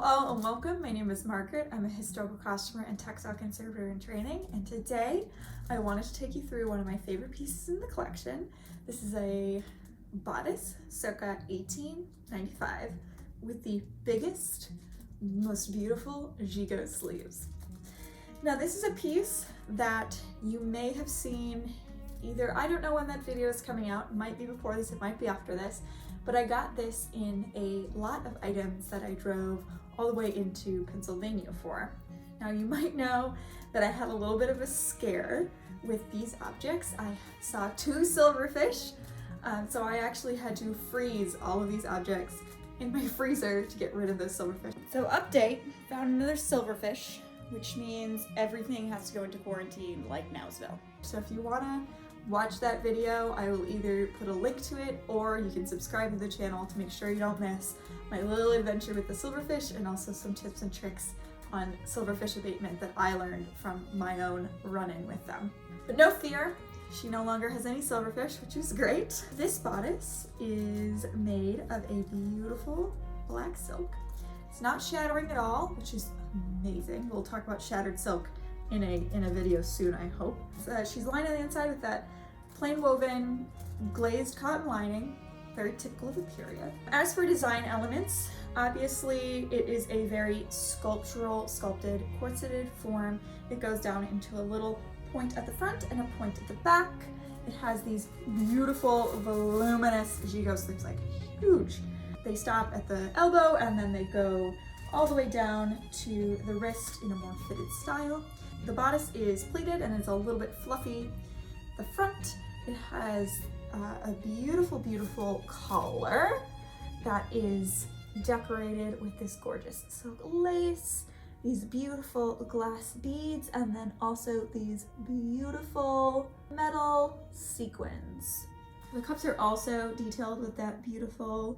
all and welcome. My name is Margaret. I'm a historical costumer and textile conservator in training, and today I wanted to take you through one of my favorite pieces in the collection. This is a bodice circa 1895 with the biggest, most beautiful gigot sleeves. Now this is a piece that you may have seen either, I don't know when that video is coming out, it might be before this, it might be after this, but I got this in a lot of items that I drove all the way into Pennsylvania for. Now you might know that I had a little bit of a scare with these objects. I saw two silverfish, so I actually had to freeze all of these objects in my freezer to get rid of those silverfish. So update, found another silverfish, which means everything has to go into quarantine like Nowsville. So if you wanna watch that video, I will either put a link to it or you can subscribe to the channel to make sure you don't miss my little adventure with the silverfish and also some tips and tricks on silverfish abatement that I learned from my own run-in with them. But no fear, she no longer has any silverfish, which is great. This bodice is made of a beautiful black silk. It's not shattering at all, which is amazing. We'll talk about shattered silk in a video soon, I hope. So, she's lined on the inside with that plain woven glazed cotton lining, very typical of the period. As for design elements, obviously it is a very sculptural, sculpted, corseted form. It goes down into a little point at the front and a point at the back. It has these beautiful, voluminous gigot sleeves, like huge. They stop at the elbow and then they go all the way down to the wrist in a more fitted style. The bodice is pleated and it's a little bit fluffy. The front, it has a beautiful, beautiful collar that is decorated with this gorgeous silk lace, these beautiful glass beads, and then also these beautiful metal sequins. The cups are also detailed with that beautiful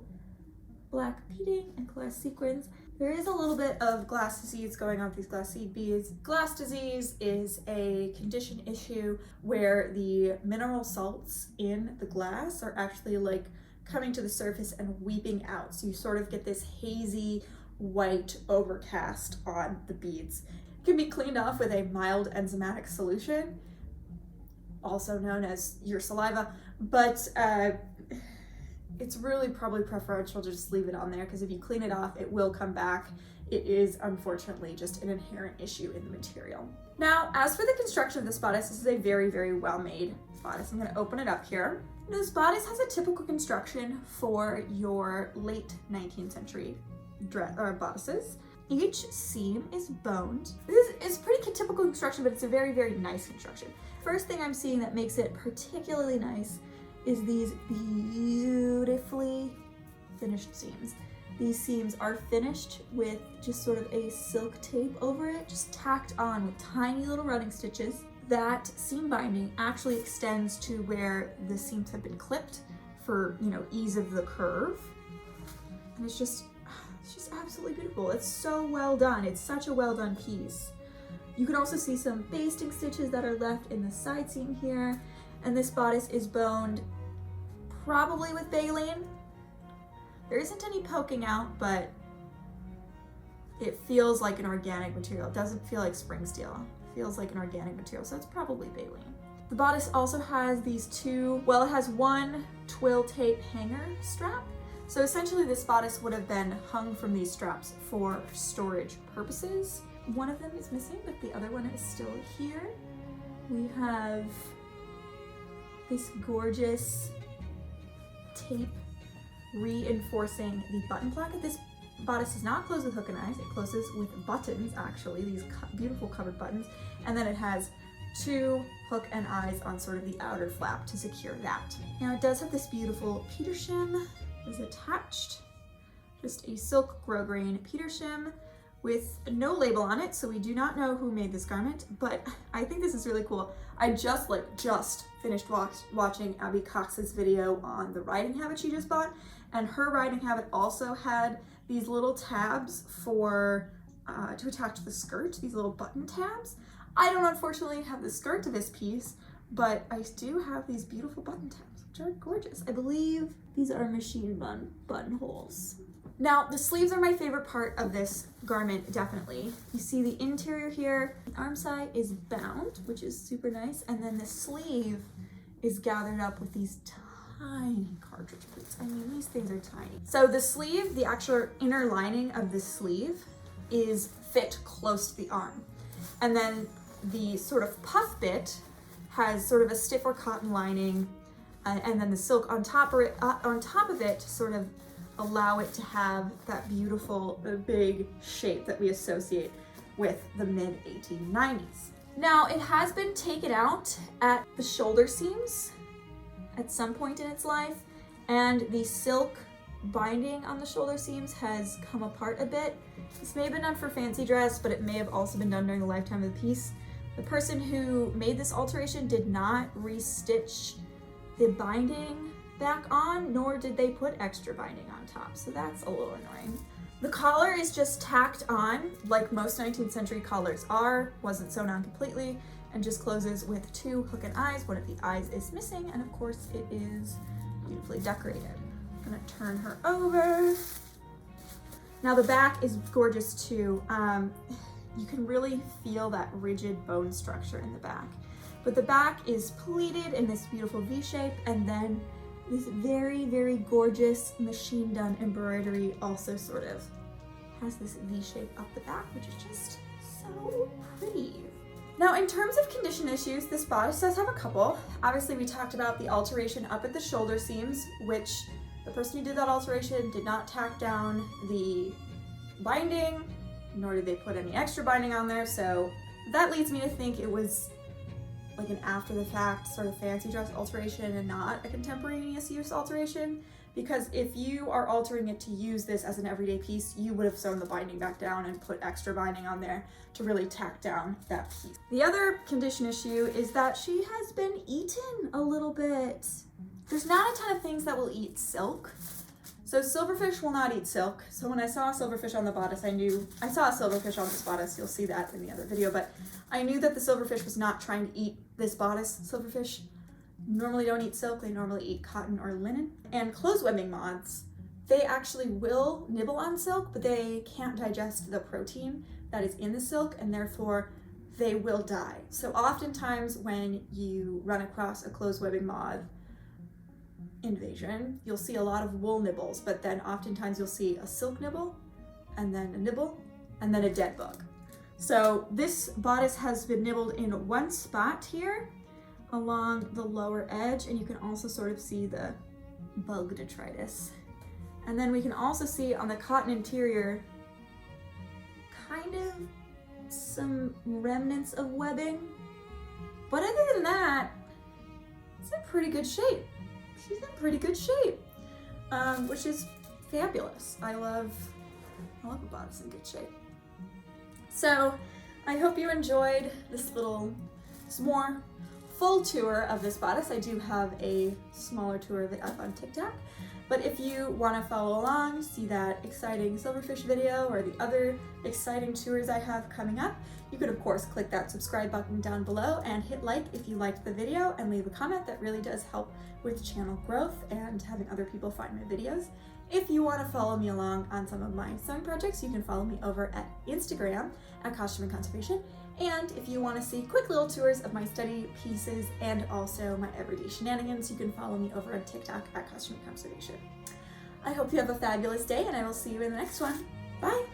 black beading and glass sequins. There is a little bit of glass disease going on with these glass seed beads. Glass disease is a condition issue where the mineral salts in the glass are actually like coming to the surface and weeping out. So you sort of get this hazy white overcast on the beads. It can be cleaned off with a mild enzymatic solution, also known as your saliva, but it's really probably preferential to just leave it on there because if you clean it off, it will come back. It is unfortunately just an inherent issue in the material. Now, as for the construction of this bodice, this is a very, very well-made bodice. I'm gonna open it up here. This bodice has a typical construction for your late 19th century bodices. Each seam is boned. This is pretty typical construction, but it's a very, very nice construction. First thing I'm seeing that makes it particularly nice is these beautifully finished seams. These seams are finished with just sort of a silk tape over it, just tacked on with tiny little running stitches. That seam binding actually extends to where the seams have been clipped for, ease of the curve. And it's just absolutely beautiful. It's so well done. It's such a well done piece. You can also see some basting stitches that are left in the side seam here. And this bodice is boned probably with baleen. There isn't any poking out, but it feels like an organic material. It doesn't feel like spring steel. It feels like an organic material, so it's probably baleen. The bodice also has these two, well, it has one twill tape hanger strap. So essentially this bodice would have been hung from these straps for storage purposes. One of them is missing, but the other one is still here. We have this gorgeous tape reinforcing the button placket. This bodice does not close with hook and eyes. It closes with buttons, actually, these beautiful covered buttons. And then it has two hook and eyes on sort of the outer flap to secure that. Now it does have this beautiful Petersham is attached. Just a silk grosgrain Petersham with no label on it, so we do not know who made this garment, but I think this is really cool. I just finished watching Abby Cox's video on the riding habit she just bought, and her riding habit also had these little tabs for to attach the skirt, these little button tabs. I don't unfortunately have the skirt to this piece, but I do have these beautiful button tabs, which are gorgeous. I believe these are machine buttonholes. Now, the sleeves are my favorite part of this garment, definitely. You see the interior here, the arm side is bound, which is super nice, and then the sleeve is gathered up with these tiny cartridge pleats. I mean, these things are tiny. So the sleeve, the actual inner lining of the sleeve is fit close to the arm. And then the sort of puff bit has sort of a stiffer cotton lining, and then the silk on top of it to sort of allow it to have that beautiful big shape that we associate with the mid-1890s. Now, it has been taken out at the shoulder seams at some point in its life, and the silk binding on the shoulder seams has come apart a bit. This may have been done for fancy dress, but it may have also been done during the lifetime of the piece. The person who made this alteration did not restitch the binding back on, nor did they put extra binding on top, so that's a little annoying. The collar is just tacked on like most 19th century collars are, wasn't sewn on completely, and just closes with 2 hook and eyes. One of the eyes is missing, and of course it is beautifully decorated. I'm gonna turn her over. Now the back is gorgeous too. You can really feel that rigid bone structure in the back. But the back is pleated in this beautiful V shape, and then this very, very gorgeous machine done embroidery also sort of has this V shape up the back, which is just so pretty. Now, in terms of condition issues, this bodice does have a couple. Obviously, we talked about the alteration up at the shoulder seams, which the person who did that alteration did not tack down the binding, nor did they put any extra binding on there, so that leads me to think it was like an after the fact sort of fancy dress alteration and not a contemporaneous use alteration, because if you are altering it to use this as an everyday piece, you would have sewn the binding back down and put extra binding on there to really tack down that piece. The other condition issue is that she has been eaten a little bit. There's not a ton of things that will eat silk. So silverfish will not eat silk. So when I saw a silverfish on the bodice, I saw a silverfish on this bodice, you'll see that in the other video, but I knew that the silverfish was not trying to eat this bodice. Silverfish normally don't eat silk, they normally eat cotton or linen. And clothes webbing moths, they actually will nibble on silk, but they can't digest the protein that is in the silk, and therefore they will die. So oftentimes when you run across a clothes webbing moth invasion, you'll see a lot of wool nibbles, but then oftentimes you'll see a silk nibble, and then a nibble, and then a dead bug. So this bodice has been nibbled in one spot here along the lower edge, and you can also sort of see the bug detritus. And then we can also see on the cotton interior kind of some remnants of webbing. But other than that, it's in pretty good shape. She's in pretty good shape, which is fabulous. I love a bodice in good shape. So I hope you enjoyed this more full tour of this bodice. I do have a smaller tour of it up on TikTok, but if you want to follow along, see that exciting silverfish video or the other exciting tours I have coming up, you could of course click that subscribe button down below and hit like if you liked the video, and leave a comment. That really does help with channel growth and having other people find my videos. If you want to follow me along on some of my sewing projects, you can follow me over at Instagram at costumeandconservation. And if you want to see quick little tours of my study pieces and also my everyday shenanigans, you can follow me over on TikTok at costumeandconservation. I hope you have a fabulous day, and I will see you in the next one. Bye!